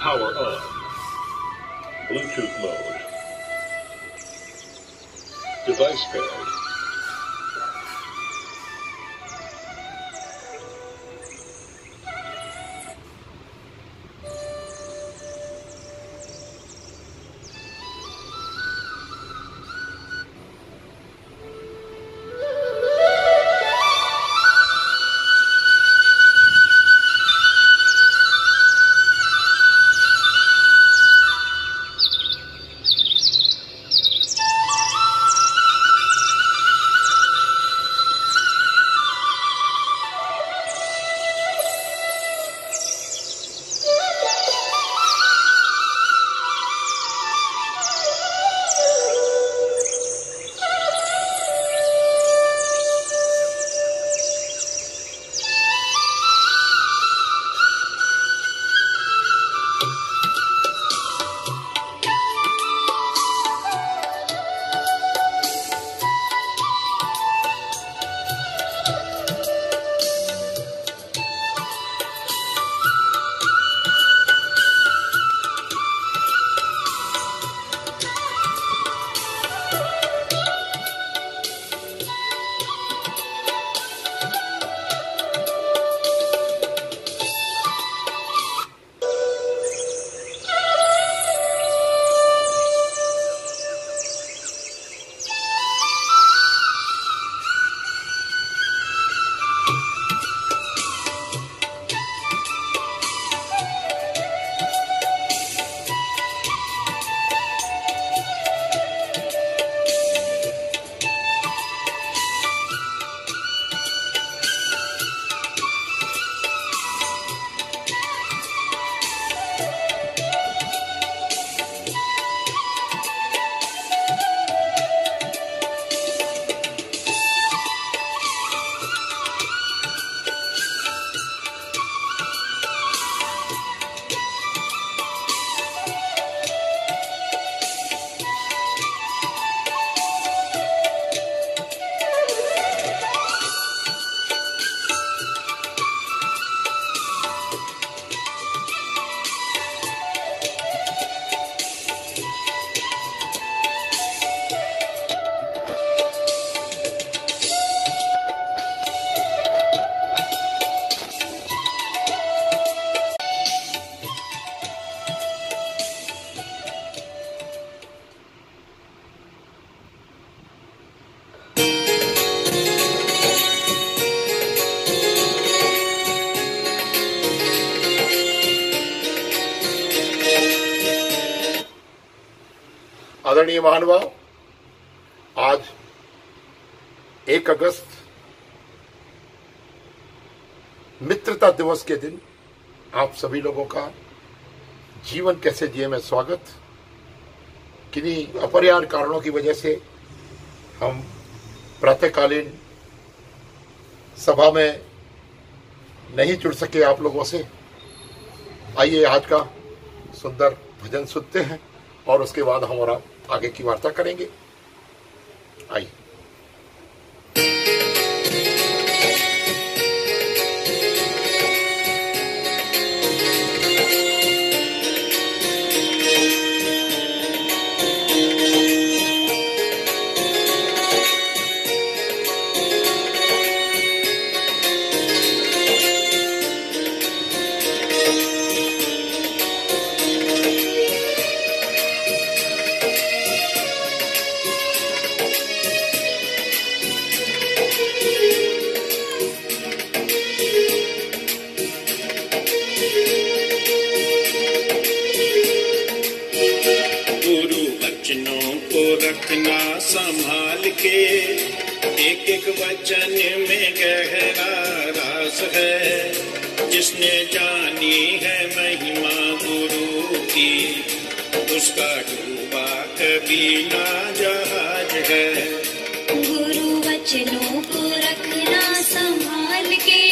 Power on. Bluetooth mode. Device paired. आदरणीय महानुभाव, आज 1 अगस्त मित्रता दिवस के दिन आप सभी लोगों का जीवन कैसे जिए में स्वागत। किन्हीं अपरिहार्य कारणों की वजह से हम प्रातःकालीन सभा में नहीं जुड़ सके आप लोगों से। आइए आज का सुंदर भजन सुनते हैं और उसके बाद हमारा आगे की वार्ता करेंगे। आइए। रखना संभाल के, एक एक वचन में गहरा राज है। जिसने जानी है महिमा गुरु की, उसका डूबा कभी ना जहाज है। गुरु वचनों को रखना संभाल के,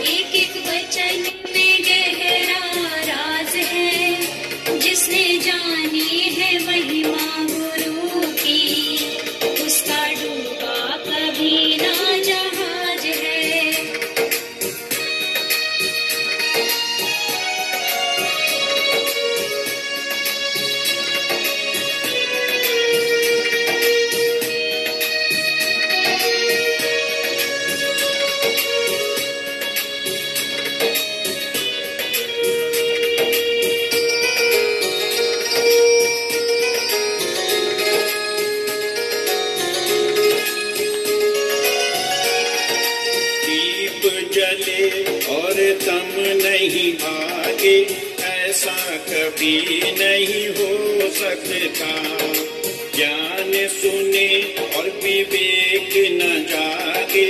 एक एक वचन में गहरा राज है। जिसने जानी है महिमा गुरु की, उसका डूबा कभी ना जहाज है। आगे ऐसा कभी नहीं हो सकता। ज्ञान सुने और विवेक न जागे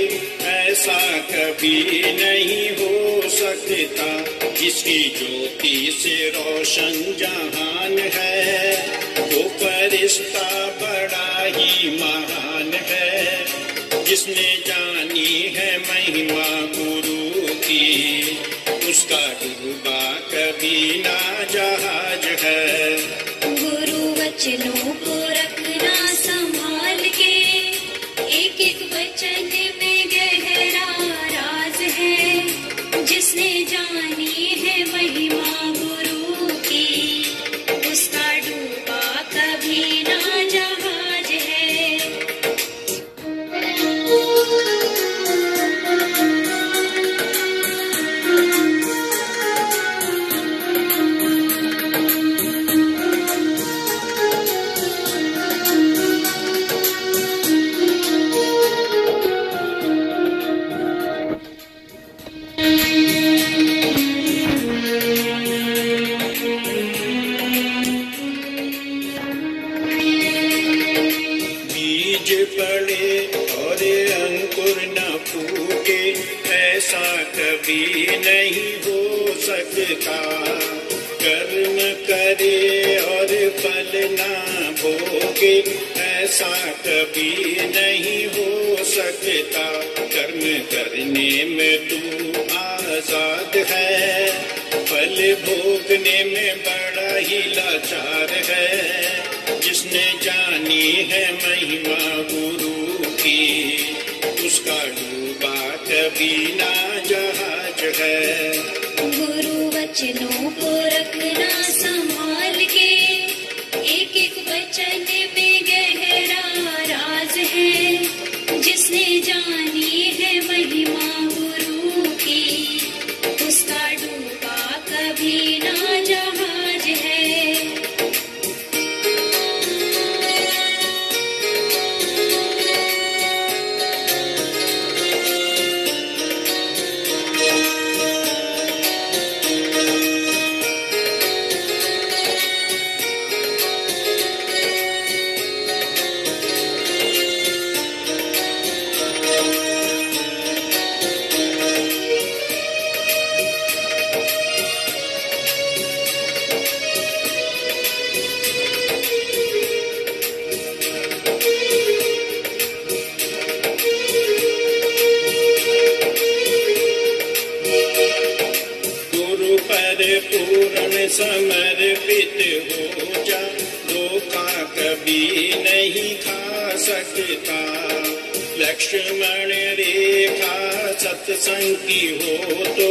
ऐसा कभी नहीं हो सकता। जिसकी ज्योति से रोशन जहान है वो फरिश्ता बड़ा ही महान है। जिसने जानी है महिमा गुरु की उसका डूबा कभी ना जहाज है। गुरु वचनों को रखना संभाल के, एक एक वचन में गहरा राज है। जिसने जानी है महिमा गुरु की उसका डूबा कभी ना जहाज है। कभी नहीं हो सकता। कर्म करे और फल ना भोगे ऐसा कभी नहीं हो सकता। कर्म करने में तू आजाद है, फल भोगने में बड़ा ही लाचार है। जिसने जानी है महिमा गुरु की उसका डूबा कभी ना जहाज है। गुरु वचनों को रखना संभाल के, एक एक वचन में गहरा राज है। जिसने जानी है महिमा गुरु की उसका डूबा कभी ना जहाज है। पूर्ण समर्पित हो जा, धोखा कभी नहीं खा सकता। लक्ष्मण रेखा सत्संग की हो तो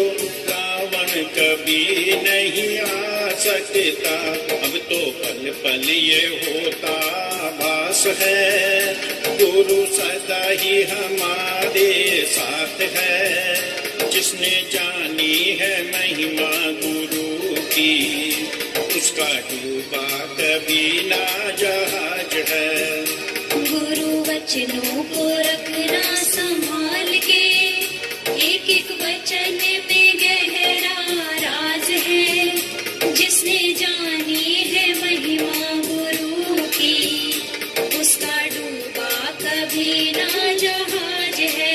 रावण कभी नहीं आ सकता। अब तो पल पल ये होता भास है, गुरु सदा ही हमारे साथ है। जिसने जानी है महिमा गुरु की उसका डूबा कभी ना जहाज है। गुरु वचनों को रखना संभाल के, एक एक वचन में गहरा राज है। जिसने जानी है महिमा गुरु की उसका डूबा कभी ना जहाज है।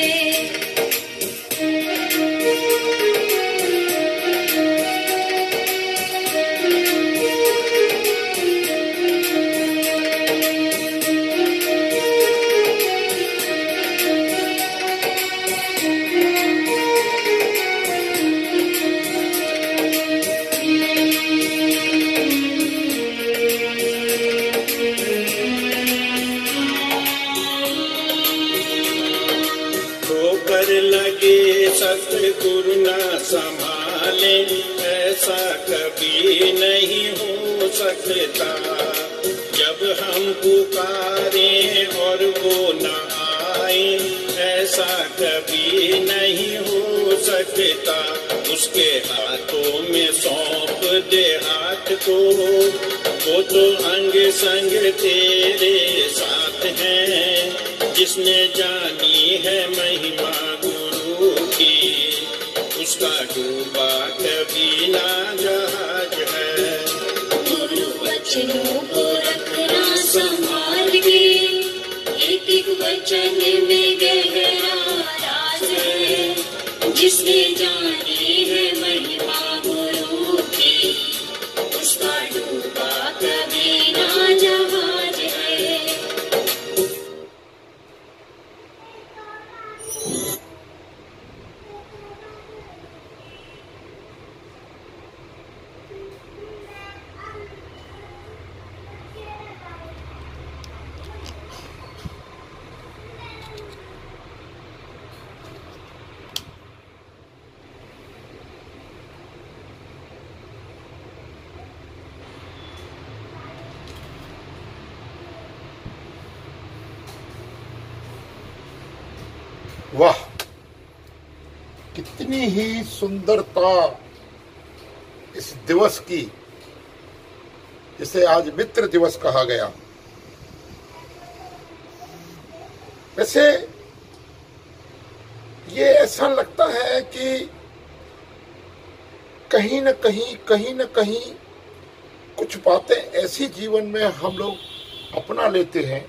सतगुरु ना संभाले ऐसा कभी नहीं हो सकता। जब हम पुकारे और वो न आए ऐसा कभी नहीं हो सकता। उसके हाथों में सौंप दे हाथ को, वो तो अंग संग तेरे साथ है। जिसने जानी है महिमा गुरु की उसका डूबा कभी ना जहाज है। गुरु वचनों को रखना संभाल के, एक एक वचन में गहरा राज है। जिसने जानी है महिमा गुरु की, उसका डूबा कभी ना जहाज है। वाह, कितनी ही सुंदरता इस दिवस की, जिसे आज मित्र दिवस कहा गया। वैसे ये ऐसा लगता है कि कहीं न कहीं कुछ बातें ऐसी जीवन में हम लोग अपना लेते हैं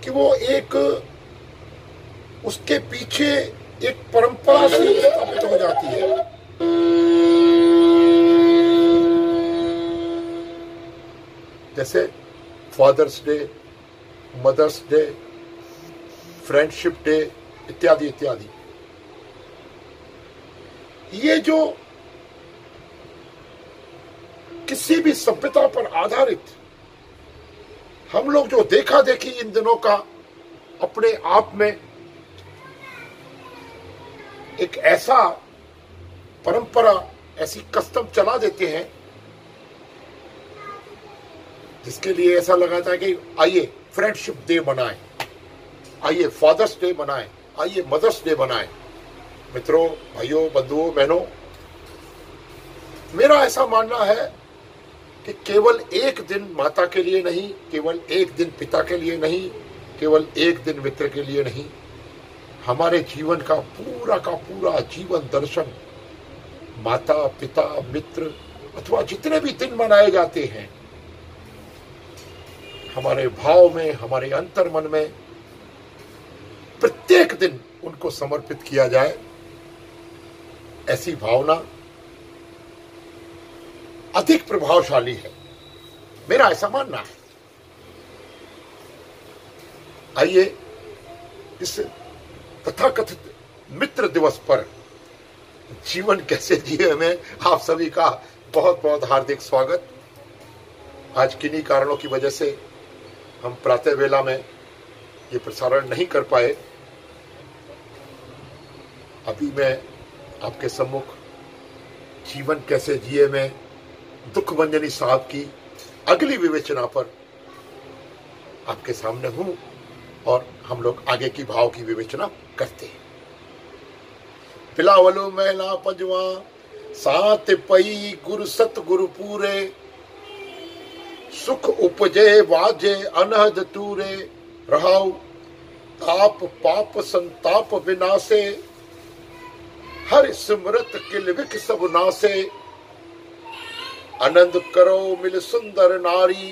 कि वो एक उसके पीछे एक परंपरा सी स्थापित हो जाती है। जैसे father's day, mother's day, friendship day इत्यादि इत्यादि। ये जो किसी भी सभ्यता पर आधारित हम लोग जो देखा देखी इन दिनों का अपने आप में एक ऐसा परंपरा, ऐसी कस्टम चला देते हैं जिसके लिए ऐसा लगाता है कि आइए फ्रेंडशिप डे बनाएं, आइए फादर्स डे बनाएं, आइए मदर्स डे बनाएं। मित्रों, भाइयों, बंधुओं, बहनों, मेरा ऐसा मानना है कि केवल एक दिन माता के लिए नहीं, केवल एक दिन पिता के लिए नहीं, केवल एक दिन मित्र के लिए नहीं, हमारे जीवन का पूरा जीवन दर्शन माता, पिता, मित्र अथवा जितने भी दिन मनाए जाते हैं, हमारे भाव में, हमारे अंतर्मन में प्रत्येक दिन उनको समर्पित किया जाए। ऐसी भावना अधिक प्रभावशाली है, मेरा ऐसा मानना है। आइए इस तथाकथित मित्र दिवस पर जीवन कैसे जिए में आप सभी का बहुत बहुत हार्दिक स्वागत। आज किन्हीं कारणों की वजह से हम प्रातः वेला में ये प्रसारण नहीं कर पाए। अभी मैं आपके सम्मुख जीवन कैसे जिए में दुख भंजनी साहब की अगली विवेचना पर आपके सामने हूं और हम लोग आगे की भाव की विवेचना करते हैं। पिलावलो महला पंजवा सात पई गुरु सत गुरु पूरे, सुख उपजे वाजे अनहद तूरे, रहाउ ताप पाप संताप विनाशे, हर स्मृत किल विक सब नासे, आनंद करो मिल सुंदर नारी,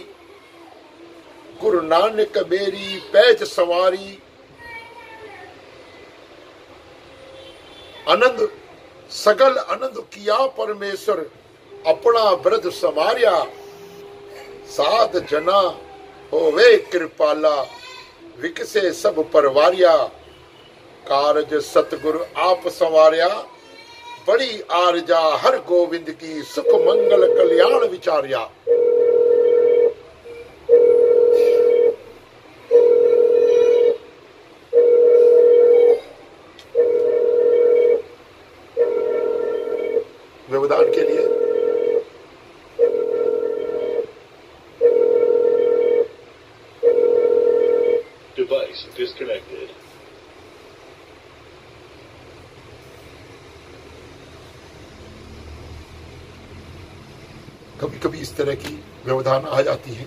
गुरु नानक मेरी पैज सवारी, आनंद सगल आनंद किया परमेश्वर, अपना ब्रध समारिया, साध जना होवे कृपाला, विकसे सब परवारिया, कारज सतगुरु आप संवारिया, बड़ी आरजा हर गोविंद की, सुख मंगल कल्याण विचारिया। व्यवधान के लिए Device disconnected. कभी कभी इस तरह की व्यवधान आ जाती है,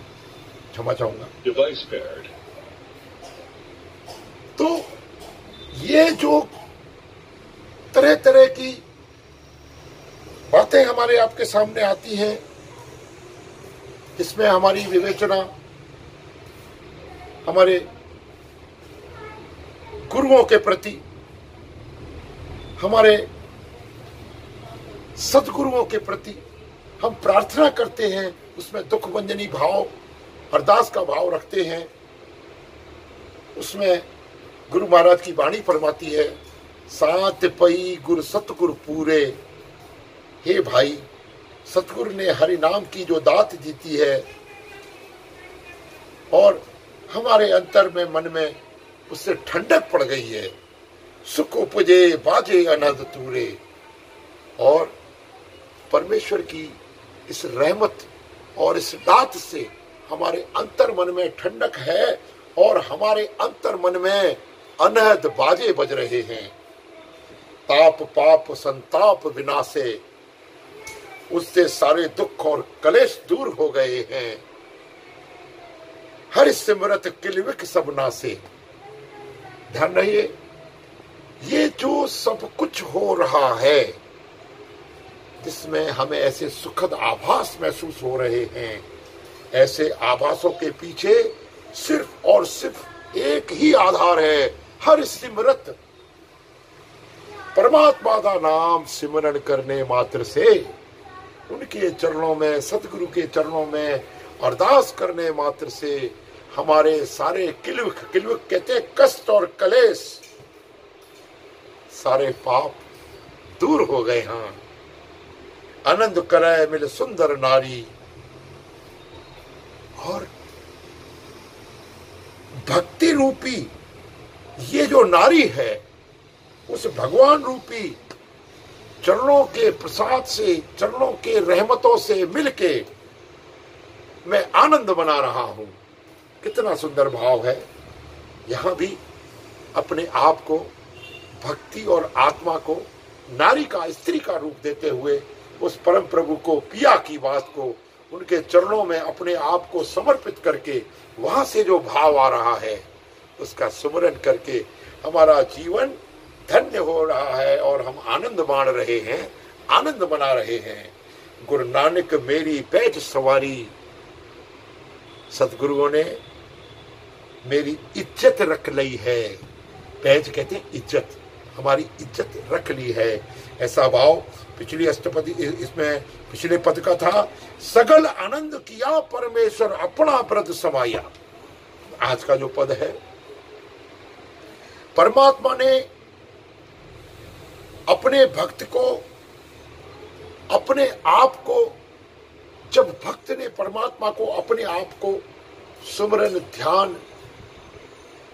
क्षमा चाहूंगा। Device paired. तो ये जो तरह तरह की बातें हमारे आपके सामने आती हैं, इसमें हमारी विवेचना हमारे गुरुओं के प्रति, हमारे सदगुरुओं के प्रति हम प्रार्थना करते हैं, उसमें दुख भंजनी भाव, अरदास का भाव रखते हैं। उसमें गुरु महाराज की वाणी फरमाती है, सात पई गुरु सतगुरु पूरे। हे भाई, सतगुरु ने हरि नाम की जो दात दी है और हमारे अंतर में, मन में उससे ठंडक पड़ गई है, सुख उपजे बाजे अनंत तूरे। और परमेश्वर की इस रहमत और इस दात से हमारे अंतर मन में ठंडक है और हमारे अंतर मन में अनहद बाजे बज रहे हैं। ताप पाप संताप विनाशे, उससे सारे दुख और कलेश दूर हो गए हैं। हर सिमरत किलविक सब नासे। ध्यान रहिए, ये जो सब कुछ हो रहा है, जिसमें हमें ऐसे सुखद आभास महसूस हो रहे हैं, ऐसे आभासों के पीछे सिर्फ और सिर्फ एक ही आधार है। हर सिमरत, परमात्मा का नाम सिमरन करने मात्र से, उनके चरणों में, सतगुरु के चरणों में अरदास करने मात्र से हमारे सारे किलविक, किलविक कहते कष्ट और कलेश, सारे पाप दूर हो गए हैं। आनंद करे मिल सुंदर नारी। और भक्ति रूपी ये जो नारी है, उस भगवान रूपी चरणों के प्रसाद से, चरणों के रहमतों से मिलके मैं आनंद बना रहा हूं। कितना सुंदर भाव है। यहां भी अपने आप को, भक्ति और आत्मा को नारी का, स्त्री का रूप देते हुए उस परम प्रभु को, पिया की बात को, उनके चरणों में अपने आप को समर्पित करके वहां से जो भाव आ रहा है, उसका सुमरन करके हमारा जीवन धन्य हो रहा है और हम आनंद मान रहे हैं, आनंद मना रहे हैं। गुरु नानक मेरी पैज सवारी। सतगुरुओं ने मेरी इज्जत रख ली है। पैज कहते हैं इज्जत, हमारी इज्जत रख ली है। ऐसा भाव पिछली अष्टपदी, इसमें पिछले पद का था, सगल आनंद किया परमेश्वर अपना व्रत समाया। आज का जो पद है, परमात्मा ने अपने भक्त को, अपने आप को, जब भक्त ने परमात्मा को, अपने आप को सुमरन, ध्यान,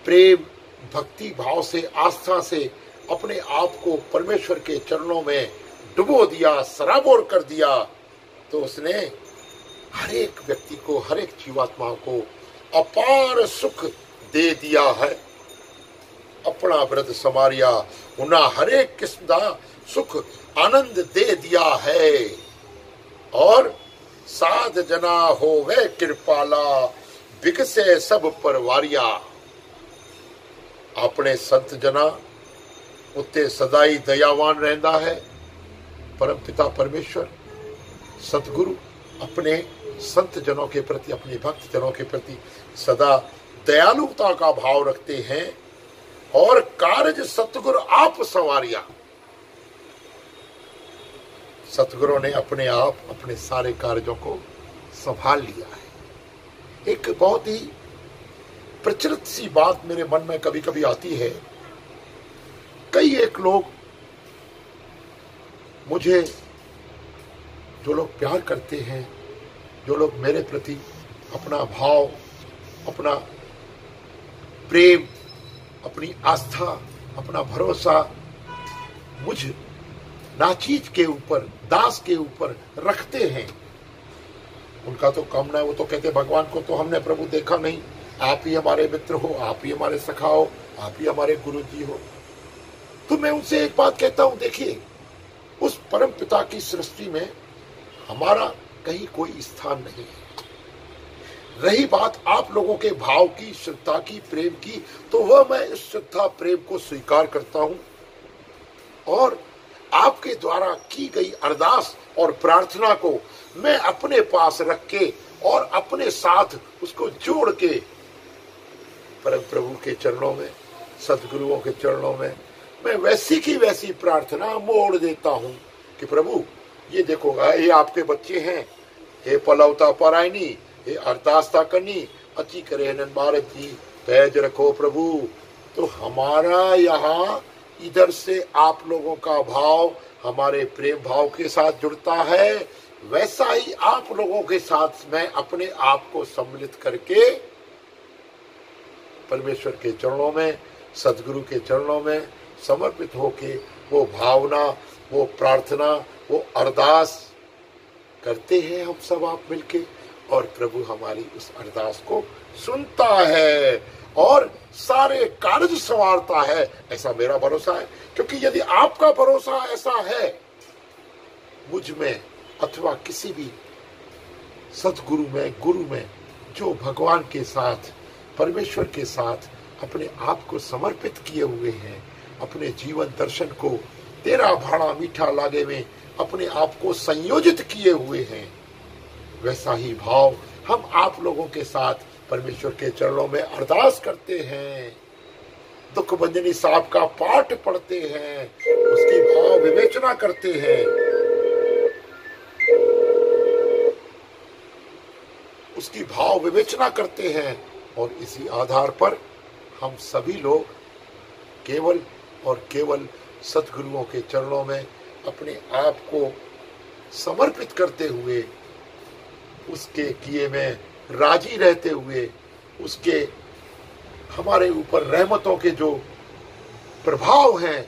प्रेम, भक्ति भाव से, आस्था से अपने आप को परमेश्वर के चरणों में डुबो दिया, सराबोर कर दिया, तो उसने हर एक व्यक्ति को, हर एक जीवात्मा को अपार सुख दे दिया है। अपना व्रत समारिया, उन्हें हर एक किस्म का सुख आनंद दे दिया है। और साध जना हो वे कृपाला, विकसे सब परवारिया। अपने संत जना उत्ते सदाई दयावान रहता है। परम पिता परमेश्वर, सतगुरु अपने संत जनों के प्रति, अपने भक्त जनों के प्रति सदा दयालुता का भाव रखते हैं। और कार्य सतगुरु आप संवारिया। सतगुरु ने अपने आप अपने सारे कार्यों को संभाल लिया है। एक बहुत ही प्रचलित सी बात मेरे मन में कभी कभी आती है। कई एक लोग मुझे, जो लोग प्यार करते हैं, जो लोग मेरे प्रति अपना भाव, अपना प्रेम, अपनी आस्था, अपना भरोसा मुझ नाचीज के ऊपर, दास के ऊपर रखते हैं, उनका तो कामना है, वो तो कहते भगवान को तो हमने प्रभु देखा नहीं, आप ही हमारे मित्र हो, आप ही हमारे सखा हो, आप ही हमारे गुरु जी हो। तो मैं उनसे एक बात कहता हूं, देखिए, उस परम पिता की सृष्टि में हमारा कहीं कोई स्थान नहीं है। रही बात आप लोगों के भाव की, श्रद्धा की, प्रेम की, तो वह मैं इस श्रद्धा प्रेम को स्वीकार करता हूं और आपके द्वारा की गई अरदास और प्रार्थना को मैं अपने पास रख के और अपने साथ उसको जोड़ के परम प्रभु के चरणों में, सदगुरुओं के चरणों में मैं वैसी की वैसी प्रार्थना मोड़ देता हूं कि प्रभु ये देखो, ये आपके बच्चे हैं, हे पलवता परायनी, हे अरदासता करनी, अची करे नन भारत जी, पैज रखो प्रभु। तो हमारा यहाँ इधर से आप लोगों का भाव हमारे प्रेम भाव के साथ जुड़ता है, वैसा ही आप लोगों के साथ मैं अपने आप को सम्मिलित करके परमेश्वर के चरणों में, सदगुरु के चरणों में समर्पित होके वो भावना, वो प्रार्थना, वो अरदास करते हैं हम सब आप मिलके, और प्रभु हमारी उस अरदास को सुनता है और सारे कार्य संवारता है, ऐसा मेरा भरोसा है। क्योंकि यदि आपका भरोसा ऐसा है मुझ में अथवा किसी भी सतगुरु में, गुरु में, जो भगवान के साथ, परमेश्वर के साथ अपने आप को समर्पित किए हुए हैं, अपने जीवन दर्शन को तेरा भाड़ा मीठा लागे में अपने आप को संयोजित किए हुए हैं, वैसा ही भाव हम आप लोगों के साथ परमेश्वर के चरणों में अरदास करते हैं, दुख भंजनी साहब का पाठ पढ़ते हैं, उसकी भाव विवेचना करते हैं, उसकी भाव विवेचना करते हैं, और इसी आधार पर हम सभी लोग केवल और केवल सतगुरुओं के चरणों में अपने आप को समर्पित करते हुए, उसके किए में राजी रहते हुए, उसके हमारे ऊपर रहमतों के जो प्रभाव हैं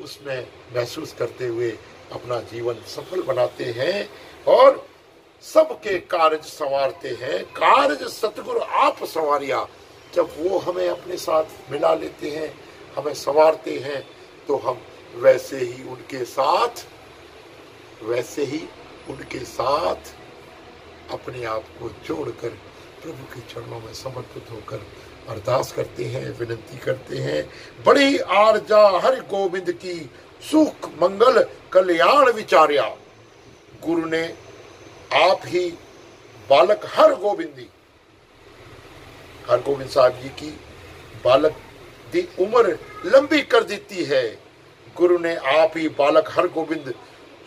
उसमें महसूस करते हुए अपना जीवन सफल बनाते हैं और सबके कार्य संवारते हैं। कार्य सतगुरु आप संवारिया, जब वो हमें अपने साथ मिला लेते हैं, हमें संवारते हैं, तो हम वैसे ही उनके साथ अपने आप को जोड़कर प्रभु के चरणों में समर्पित होकर अरदास करते हैं, विनती करते हैं। बड़ी आरजा हरि गोविंद की, सुख मंगल कल्याण विचार्या। गुरु ने आप ही बालक हर गोविंदी, हर गोविंद साहब जी की बालक दी उम्र लंबी कर देती है। गुरु ने आप ही बालक हर गोविंद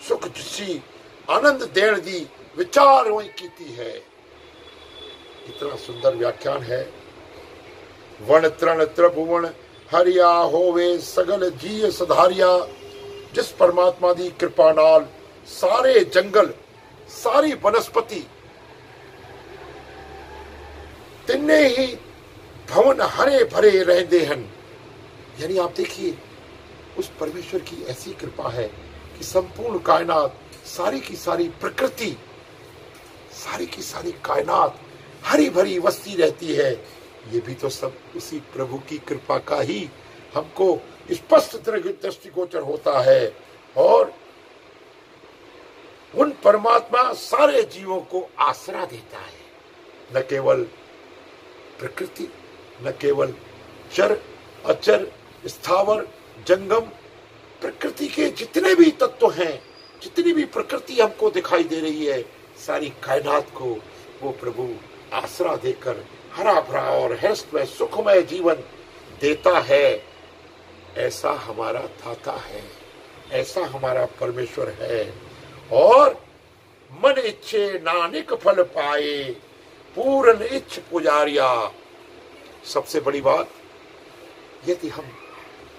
सुख सी आनंद देण दी विचार वही कीती है। इतना सुंदर व्याख्यान है। वण तृण त्रिभुवन हरिया होवे सगल जीव सधारिया। जिस परमात्मा दी कृपा नाल सारे जंगल, सारी वनस्पति, तिन्ने ही भवन हरे भरे रहते हैं। यानी आप देखिए, उस परमेश्वर की ऐसी कृपा है कि संपूर्ण कायनात, सारी की सारी प्रकृति, सारी की सारी कायनात हरी भरी वस्ती रहती है। ये भी तो सब उसी प्रभु की कृपा का ही हमको स्पष्ट दृष्टिगोचर होता है। और उन परमात्मा सारे जीवों को आसरा देता है। न केवल प्रकृति, न केवल चर अचर स्थावर जंगम, प्रकृति के जितने भी तत्व हैं, जितनी भी प्रकृति हमको दिखाई दे रही है, सारी कायनात को वो प्रभु आसरा देकर हरा भरा और हर्षमय सुखमय जीवन देता है। ऐसा हमारा दाता है, ऐसा हमारा परमेश्वर है। और मन इच्छे नानिक फल पाए, पूर्ण इच्छ पुजारिया। सबसे बड़ी बात, यदि हम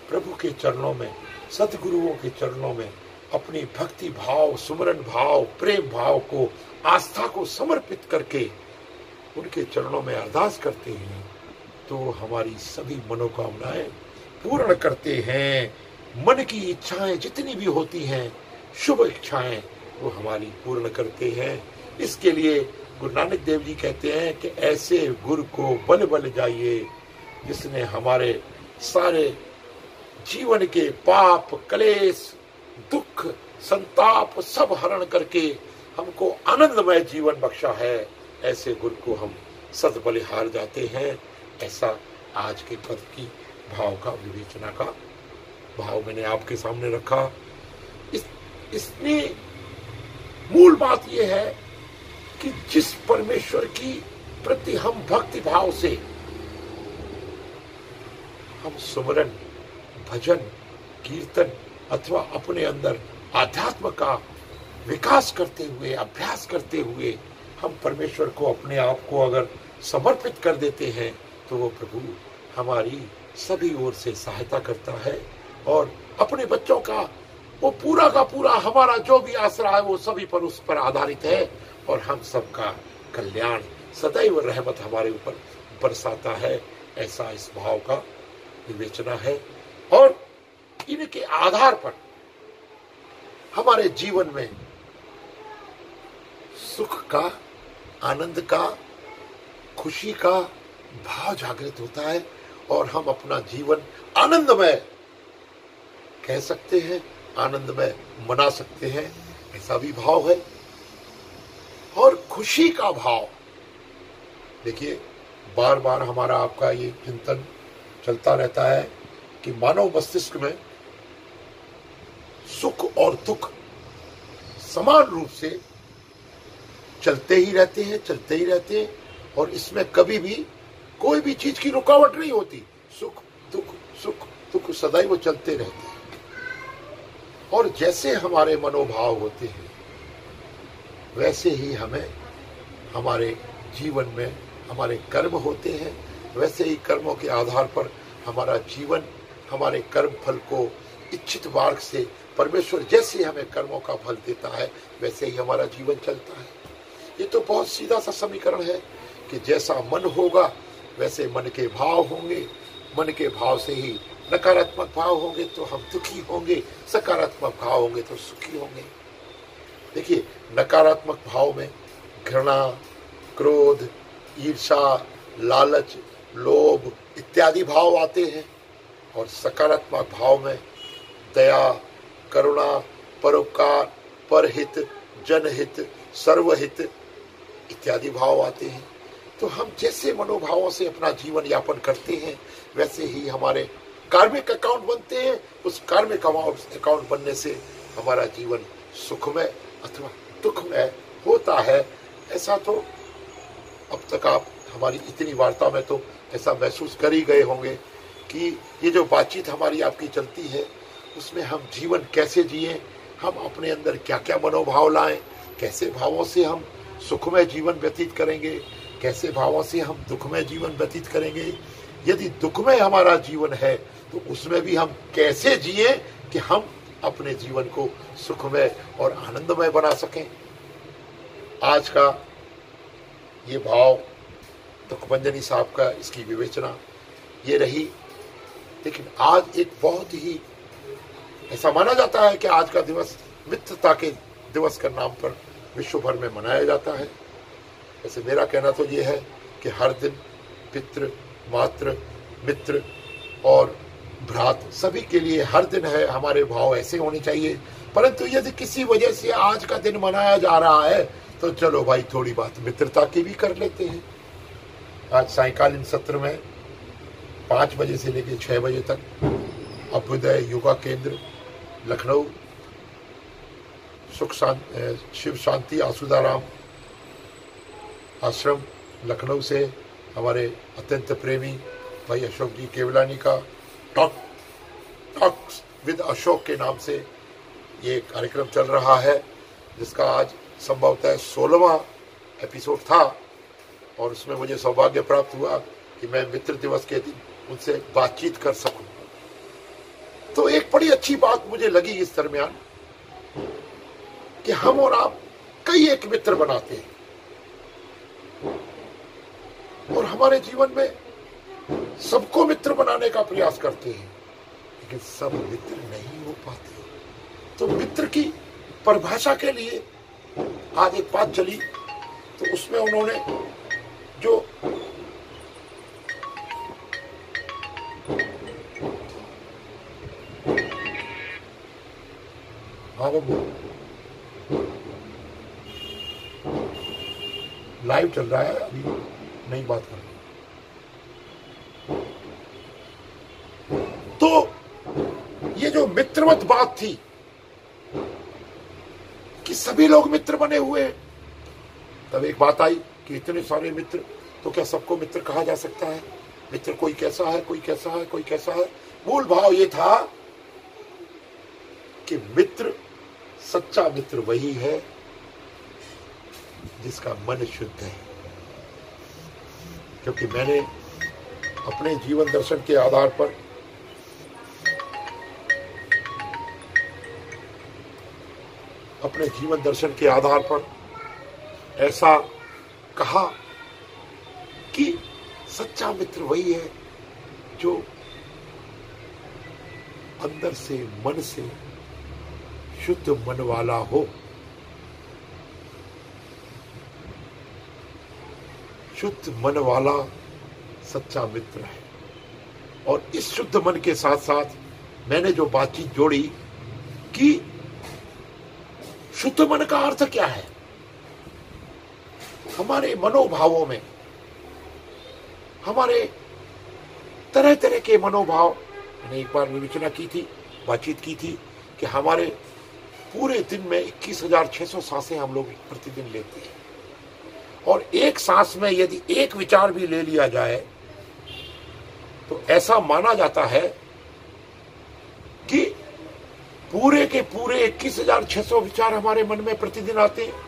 प्रभु के चरणों में, सतगुरुओं के चरणों में अपनी भक्ति भाव, सुमरन भाव, प्रेम भाव को, आस्था को समर्पित करके उनके चरणों में अरदास करते हैं, तो हमारी सभी मनोकामनाएं पूर्ण करते हैं। मन की इच्छाएं जितनी भी होती हैं, शुभ इच्छाएं, वो हमारी पूर्ण करते हैं। इसके लिए गुरु नानक देव जी कहते हैं कि ऐसे गुरु को बल बल जाइए, जिसने हमारे सारे जीवन के पाप, क्लेश, दुख, संताप सब हरण करके हमको आनंदमय जीवन बख्शा है। ऐसे गुरु को हम सद बलिहार जाते हैं। ऐसा आज के पद की भाव का, विवेचना का भाव मैंने आपके सामने रखा। इस इसमें मूल बात यह है कि जिस परमेश्वर की प्रति हम भक्ति भाव से हम सुमरन, भजन, कीर्तन अथवा अपने अंदर आध्यात्म का विकास करते हुए, अभ्यास करते हुए हम परमेश्वर को अपने आप को अगर समर्पित कर देते हैं तो वो प्रभु हमारी सभी ओर से सहायता करता है और अपने बच्चों का वो पूरा का पूरा हमारा जो भी आसरा है वो सभी पर उस पर आधारित है और हम सबका कल्याण सदैव रहमत हमारे ऊपर बरसाता है। ऐसा इस भाव का विवेचना है और इनके आधार पर हमारे जीवन में सुख का, आनंद का, खुशी का भाव जागृत होता है और हम अपना जीवन आनंदमय कह सकते हैं, आनंदमय मना सकते हैं। ऐसा भी भाव है और खुशी का भाव। देखिए, बार बार हमारा आपका ये चिंतन चलता रहता है कि मानव मस्तिष्क में सुख और दुख समान रूप से चलते ही रहते हैं और इसमें कभी भी कोई भी चीज की रुकावट नहीं होती। सुख दुख सदैव चलते रहते हैं और जैसे हमारे मनोभाव होते हैं वैसे ही हमें हमारे जीवन में हमारे कर्म होते हैं। वैसे ही कर्मों के आधार पर हमारा जीवन, हमारे कर्म फल को इच्छित मार्ग से परमेश्वर जैसे हमें कर्मों का फल देता है वैसे ही हमारा जीवन चलता है। ये तो बहुत सीधा सा समीकरण है कि जैसा मन होगा वैसे मन के भाव होंगे, मन के भाव से ही नकारात्मक भाव होंगे तो हम दुखी होंगे, सकारात्मक भाव होंगे तो सुखी होंगे। देखिए, नकारात्मक भाव में घृणा, क्रोध, ईर्ष्या, लालच, लोभ इत्यादि भाव आते हैं और सकारात्मक भाव में दया, करुणा, परोपकार, परहित, जनहित, सर्वहित इत्यादि भाव आते हैं। तो हम जैसे मनोभावों से अपना जीवन यापन करते हैं वैसे ही हमारे कार्मिक अकाउंट बनते हैं। उस कार्मिक अकाउंट बनने से हमारा जीवन सुखमय अथवा दुखमय होता है। ऐसा तो अब तक आप हमारी इतनी वार्ता में तो ऐसा महसूस कर ही गए होंगे कि ये जो बातचीत हमारी आपकी चलती है उसमें हम जीवन कैसे जिए, हम अपने अंदर क्या क्या मनोभाव लाएं, कैसे भावों से हम सुखमय जीवन व्यतीत करेंगे, कैसे भावों से हम दुखमय जीवन व्यतीत करेंगे। यदि दुखमय हमारा जीवन है तो उसमें भी हम कैसे जिए कि हम अपने जीवन को सुखमय और आनंदमय बना सकें। आज का ये भाव दुखभंजनी साहब का इसकी विवेचना ये रही। लेकिन आज एक बहुत ही ऐसा माना जाता है कि आज का दिवस मित्रता के दिवस के नाम पर विश्व भर में मनाया जाता है। वैसे मेरा कहना तो ये है कि हर दिन पितृ, मातृ, मित्र और भ्रात सभी के लिए हर दिन है। हमारे भाव ऐसे होने चाहिए। परंतु यदि किसी वजह से आज का दिन मनाया जा रहा है तो चलो भाई थोड़ी बात मित्रता की भी कर लेते हैं। आज सायंकालीन सत्र में 5 बजे से लेकर 6 बजे तक अभ्युदय योगा केंद्र लखनऊ, शिव शांति आसुदाराम आश्रम लखनऊ से हमारे अत्यंत प्रेमी भाई अशोक जी केवलानी का टॉक्स विद अशोक के नाम से ये कार्यक्रम चल रहा है, जिसका आज संभवतः 16वां एपिसोड था और उसमें मुझे सौभाग्य प्राप्त हुआ कि मैं मित्र दिवस के दिन उनसे बातचीत कर सकूं। तो एक बड़ी अच्छी बात मुझे लगी इस दरमियान कि हम और आप कई एक मित्र बनाते हैं और हमारे जीवन में सबको मित्र बनाने का प्रयास करते हैं, लेकिन सब मित्र नहीं हो पाते। तो मित्र की परिभाषा के लिए आज एक बात चली, तो उसमें उन्होंने जो हाँ बाबू लाइव चल रहा है, अभी नहीं बात कर रहे। तो ये जो मित्रवत बात थी सभी लोग मित्र बने हुए हैं। तब एक बात आई कि इतने सारे मित्र, तो क्या सबको मित्र कहा जा सकता है? मित्र कोई कैसा है, कोई कैसा है, कोई कैसा है। मूल भाव ये था कि मित्र, सच्चा मित्र वही है जिसका मन शुद्ध है। क्योंकि मैंने अपने जीवन दर्शन के आधार पर ऐसा कहा कि सच्चा मित्र वही है जो अंदर से, मन से शुद्ध मन वाला हो। शुद्ध मन वाला सच्चा मित्र है। और इस शुद्ध मन के साथ साथ मैंने जो बातचीत जोड़ी कि शुद्ध मन का अर्थ क्या है। हमारे मनोभावों में, हमारे तरह तरह के मनोभाव, मैंने एक बार विवेचना की थी, बातचीत की थी कि हमारे पूरे दिन में 21,600 सांसें हम लोग प्रतिदिन लेते हैं। और एक सांस में यदि एक विचार भी ले लिया जाए तो ऐसा माना जाता है कि पूरे के पूरे 21,600 विचार हमारे मन में प्रतिदिन आते हैं।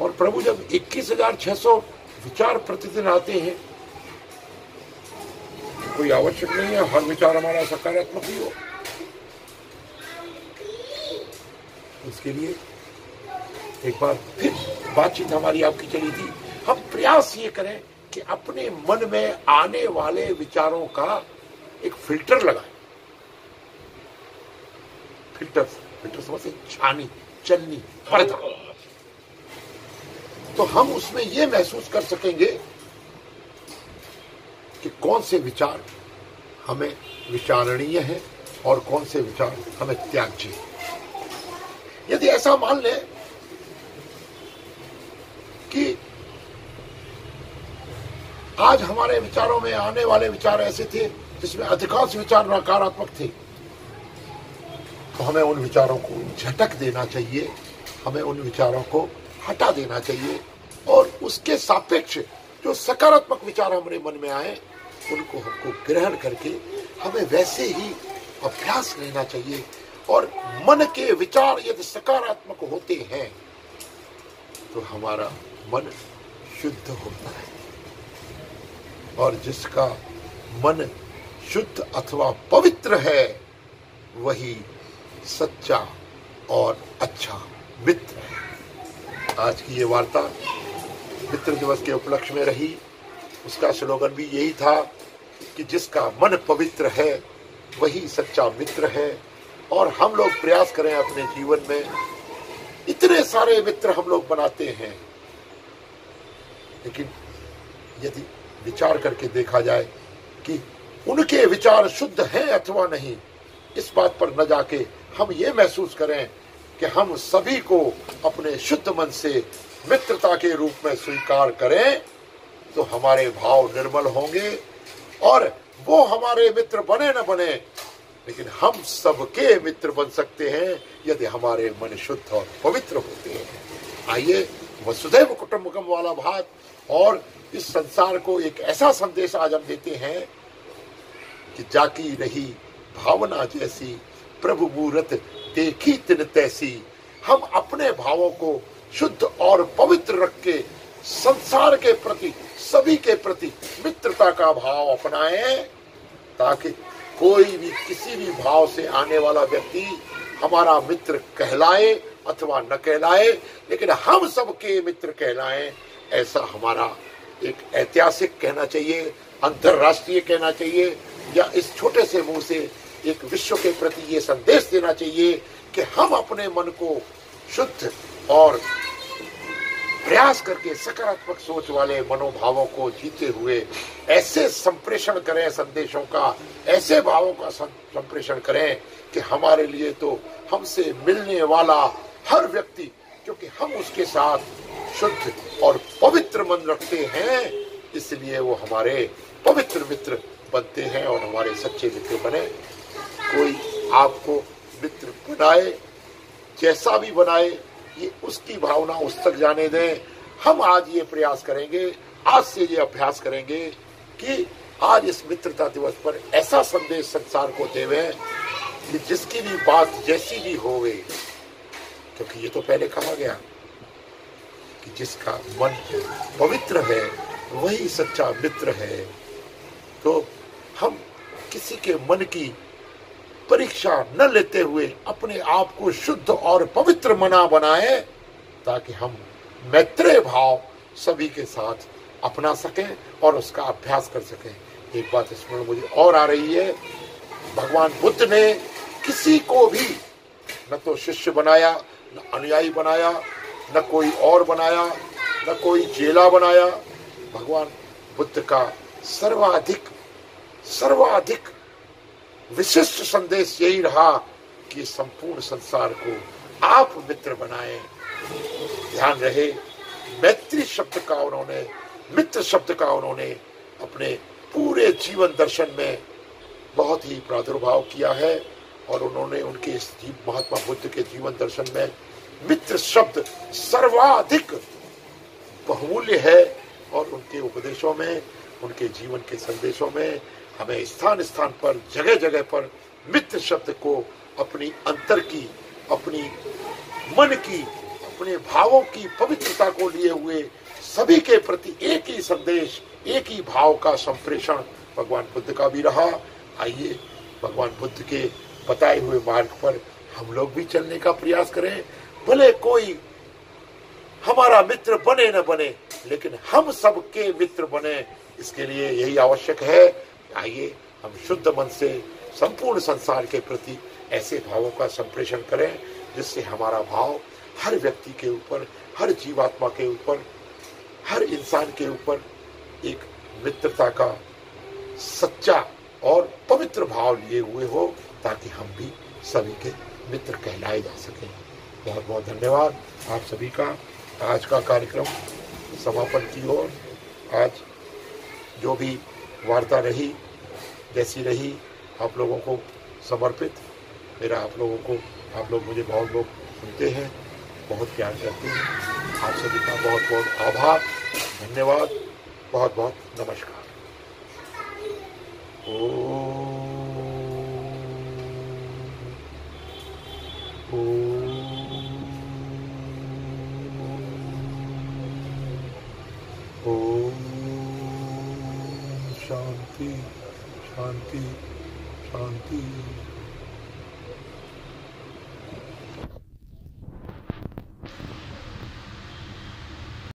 और प्रभु जब 21,600 विचार प्रतिदिन आते हैं, कोई आवश्यक नहीं है हर विचार हमारा सकारात्मक ही हो। उसके लिए एक बार फिर बातचीत हमारी आपकी चली थी, हम प्रयास ये करें कि अपने मन में आने वाले विचारों का एक फिल्टर लगाएं। फिल्टर समझे, छानी, चलनी, पर्दा। तो हम उसमें यह महसूस कर सकेंगे कि कौन से विचार हमें विचारणीय है और कौन से विचार हमें त्याज्य है। यदि ऐसा मान लें कि आज हमारे विचारों में आने वाले विचार ऐसे थे जिसमें अधिकांश विचार नकारात्मक थे, तो हमें उन विचारों को झटक देना चाहिए, हमें उन विचारों को हटा देना चाहिए और उसके सापेक्ष जो सकारात्मक विचार हमारे मन में आए उनको हमको ग्रहण करके हमें वैसे ही अभ्यास लेना चाहिए। और मन के विचार यदि सकारात्मक होते हैं तो हमारा मन शुद्ध होता है। और जिसका मन शुद्ध अथवा पवित्र है वही सच्चा और अच्छा मित्र है। आज की ये वार्ता मित्र दिवस के उपलक्ष्य में रही। उसका स्लोगन भी यही था कि जिसका मन पवित्र है वही सच्चा मित्र है। और हम लोग प्रयास करें अपने जीवन में, इतने सारे मित्र हम लोग बनाते हैं, लेकिन यदि विचार करके देखा जाए कि उनके विचार शुद्ध हैं अथवा नहीं, इस बात पर न जाके हम ये महसूस करें कि हम सभी को अपने शुद्ध मन से मित्रता के रूप में स्वीकार करें, तो हमारे भाव निर्मल होंगे और वो हमारे मित्र बने न बने, लेकिन हम सबके मित्र बन सकते हैं यदि हमारे मन शुद्ध और पवित्र होते हैं। आइए वसुधैव कुटुंबकम वाला बात और इस संसार को एक ऐसा संदेश आज हम देते हैं कि जाकी रही भावना जैसी, प्रभु मूरत देखी तिन तैसी। हम अपने भावों को शुद्ध और पवित्र रख के संसार के प्रति, सभी के प्रति मित्रता का भाव अपनाएं, ताकि कोई भी किसी भी भाव से आने वाला व्यक्ति हमारा मित्र कहलाए अथवा न कहलाए, लेकिन हम सबके मित्र कहलाएं। ऐसा हमारा एक ऐतिहासिक कहना चाहिए, अंतरराष्ट्रीय कहना चाहिए, या इस छोटे से मुंह से एक विश्व के प्रति ये संदेश देना चाहिए कि हम अपने मन को शुद्ध और प्रयास करके सकारात्मक सोच वाले मनोभावों को जीते हुए ऐसे संप्रेषण करें संदेशों का, ऐसे भावों का संप्रेषण करें कि हमारे लिए तो हमसे मिलने वाला हर व्यक्ति, क्योंकि हम उसके साथ शुद्ध और पवित्र मन रखते हैं, इसलिए वो हमारे पवित्र मित्र बनते हैं और हमारे सच्चे मित्र बने। कोई आपको मित्र बनाए जैसा भी बनाए ये उसकी भावना उस तक जाने दें। हम आज ये प्रयास करेंगे, आज से ये अभ्यास करेंगे कि आज इस मित्रता दिवस पर ऐसा संदेश संसार को देवें कि जिसकी भी बात जैसी भी हो गई, क्योंकि ये तो पहले कहा गया कि जिसका मन पवित्र है वही सच्चा मित्र है। तो हम किसी के मन की परीक्षा न लेते हुए अपने आप को शुद्ध और पवित्र मना बनाएं, ताकि हम मैत्रेय भाव सभी के साथ अपना सकें और उसका अभ्यास कर सकें। एक बात इसमें मुझे और आ रही है, भगवान बुद्ध ने किसी को भी न तो शिष्य बनाया, न अनुयायी बनाया, न कोई और बनाया, न कोई चेला बनाया। भगवान बुद्ध का सर्वाधिक विशिष्ट संदेश यही रहा कि संपूर्ण संसार को आप मित्र बनाएं। ध्यान रहे, मैत्री शब्द का उन्होंने, मित्र शब्द का उन्होंने अपने पूरे जीवन दर्शन में बहुत ही प्रादुर्भाव किया है। और उन्होंने उनके इस महात्मा बुद्ध के जीवन दर्शन में मित्र शब्द सर्वाधिक बहुमूल्य है। और उनके उपदेशों में, उनके जीवन के संदेशों में हमें स्थान स्थान पर, जगह जगह पर मित्र शब्द को अपनी अंतर की, अपनी मन की, अपने भावों की पवित्रता को लिए हुए सभी के प्रति एक ही संदेश, एक ही भाव का संप्रेषण भगवान बुद्ध का भी रहा। आइए भगवान बुद्ध के बताए हुए मार्ग पर हम लोग भी चलने का प्रयास करें। भले कोई हमारा मित्र बने न बने, लेकिन हम सबके मित्र बने, इसके लिए यही आवश्यक है। आइए हम शुद्ध मन से संपूर्ण संसार के प्रति ऐसे भावों का संप्रेषण करें जिससे हमारा भाव हर व्यक्ति के ऊपर, हर जीवात्मा के ऊपर, हर इंसान के ऊपर एक मित्रता का सच्चा और पवित्र भाव लिए हुए हो, ताकि हम भी सभी के मित्र कहलाए जा सकें। बहुत बहुत धन्यवाद आप सभी का। आज का कार्यक्रम समापन की ओर, आज जो भी वार्ता रही, जैसी रही, आप लोगों को समर्पित। मेरा आप लोगों को, आप लोग मुझे बहुत लोग सुनते हैं, बहुत प्यार करते हैं। आप सभी का बहुत बहुत आभार, धन्यवाद, बहुत बहुत नमस्कार। शांति शांति शांति।